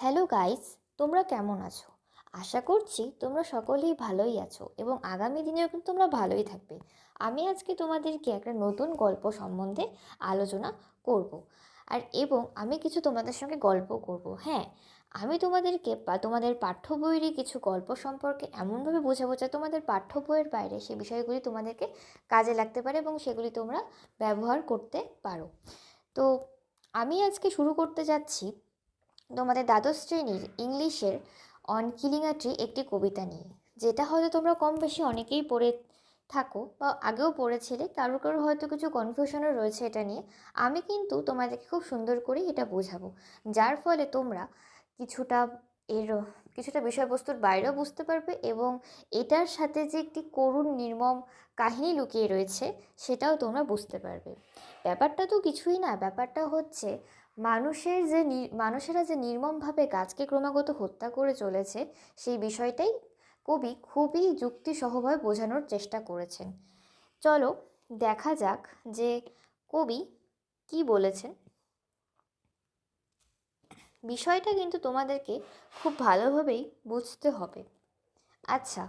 Hello guys, তোমরা কেমন আছো? আশা করছি তোমরা সকলেই ভালোই আছো এবং আগামী দিনেও কিন্তু তোমরা ভালোই থাকবে। আমি আজকে তোমাদেরকে একটা নতুন গল্প সম্বন্ধে আলোচনা করব। আমি কিছু তোমাদের সঙ্গে গল্প করব। হ্যাঁ, আমি তোমাদেরকে তোমাদের পাঠ্য বইয়েরই কিছু গল্প সম্পর্কে এমনভাবে বোঝাবো যা তোমাদের পাঠ্য বইয়ের বাইরে সেই বিষয়গুলি তোমাদেরকে কাজে লাগতে পারে এবং সেগুলি তোমরা ব্যবহার করতে পারো। তো আমি আজকে শুরু করতে যাচ্ছি তোমাদের দ্বাদশ শ্রেণীর ইংলিশের অন কিলিং আ ট্রি একটি কবিতা নিয়ে, যেটা হয়তো তোমরা কম বেশি অনেকেই পড়ে থাকো বা আগেও পড়েছিলে। কারোর কারোর হয়তো কিছু কনফিউশনও রয়েছে এটা নিয়ে। আমি কিন্তু তোমাদেরকে খুব সুন্দর করে এটা বোঝাবো, যার ফলে তোমরা কিছুটা এর কিছুটা বিষয়বস্তুর বাইরেও বুঝতে পারবে এবং এটার সাথে যে একটি করুণ নির্মম কাহিনী লুকিয়ে রয়েছে সেটাও তোমরা বুঝতে পারবে। ব্যাপারটা তো কিছুই না, ব্যাপারটা হচ্ছে মানুষেরা যে নির্মমভাবে গাছকে ক্রমাগত হত্যা করে চলেছে সেই বিষয়টাই কবি খুবই যুক্তিসহভাবে বোঝানোর চেষ্টা করেছেন। চলো দেখা যাক যে কবি কি বলেছেন। বিষয়টা কিন্তু তোমাদেরকে খুব ভালোভাবেই বুঝতে হবে। আচ্ছা,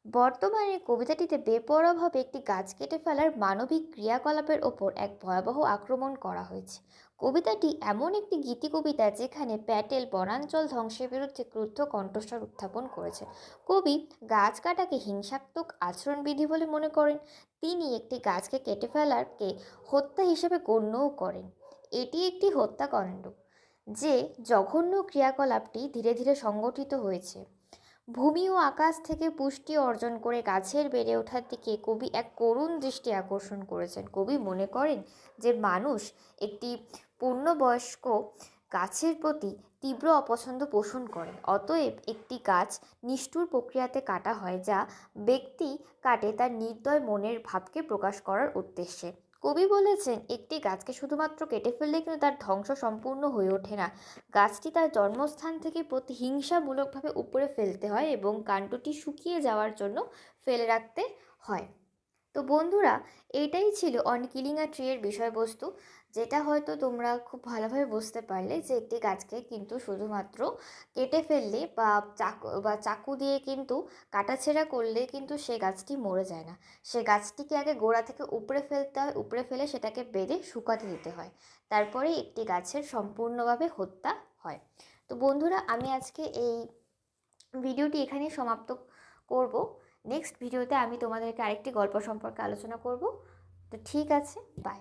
বর্তমানে কবিতাটিতে বেপরোয়াভাবে একটি গাছ কেটে ফেলার মানবিক ক্রিয়াকলাপের ওপর এক ভয়াবহ আক্রমণ করা হয়েছে। কবিতাটি এমন একটি গীতি কবিতা যেখানে প্যাটেল বনাঞ্চল ধ্বংসের বিরুদ্ধে ক্রুদ্ধ কণ্ঠস্বর উত্থাপন করেছেন। কবি গাছ কাটাকে হিংসাত্মক আচরণবিধি বলে মনে করেন। তিনি একটি গাছকে কেটে ফেলারকে হত্যা হিসেবে গণ্যও করেন। এটি একটি হত্যাকাণ্ড, যে জঘন্য ক্রিয়াকলাপটি ধীরে ধীরে সংগঠিত হয়েছে। ভূমি ও আকাশ থেকে পুষ্টি অর্জন করে গাছের বেড়ে ওঠার দিকে কবি এক করুণ দৃষ্টি আকর্ষণ করেছেন। কবি মনে করেন যে মানুষ একটি পূর্ণবয়স্ক গাছের প্রতি তীব্র অপছন্দ পোষণ করে। অতএব একটি গাছ নিষ্ঠুর প্রক্রিয়াতে কাটা হয়, যা ব্যক্তি কাটে তার নির্দয় মনের ভাবকে প্রকাশ করার উদ্দেশ্যে। কবি বলেছেন, একটি গাছকে শুধুমাত্র কেটে ফেললে কিন্তু তার ধ্বংস সম্পূর্ণ হয়ে ওঠে না। গাছটি তার জন্মস্থান থেকে প্রতিহিংসামূলকভাবে উপরে ফেলতে হয় এবং কাণ্ডটি শুকিয়ে যাওয়ার জন্য ফেলে রাখতে হয়। তো বন্ধুরা, এইটাই ছিল অন কিলিং আ ট্রি এর বিষয়বস্তু, যেটা হয়তো তোমরা খুব ভালোভাবে বুঝতে পারলে যে একটি গাছকে কিন্তু শুধুমাত্র কেটে ফেললে বা চাকু দিয়ে কিন্তু কাটাছেঁড়া করলে কিন্তু সে গাছটি মরে যায় না। সে গাছটিকে আগে গোড়া থেকে উপড়ে ফেলতে হয়, উপড়ে ফেলে সেটাকে বেঁধে শুকাতে দিতে হয়, তারপরে একটি গাছের সম্পূর্ণভাবে হত্যা হয়। তো বন্ধুরা, আমি আজকে এই ভিডিওটি এখানেই সমাপ্ত করব। নেক্সট ভিডিওতে আমি তোমাদেরকে আরেকটি গল্প সম্পর্কে আলোচনা করব। তো ঠিক আছে, বাই।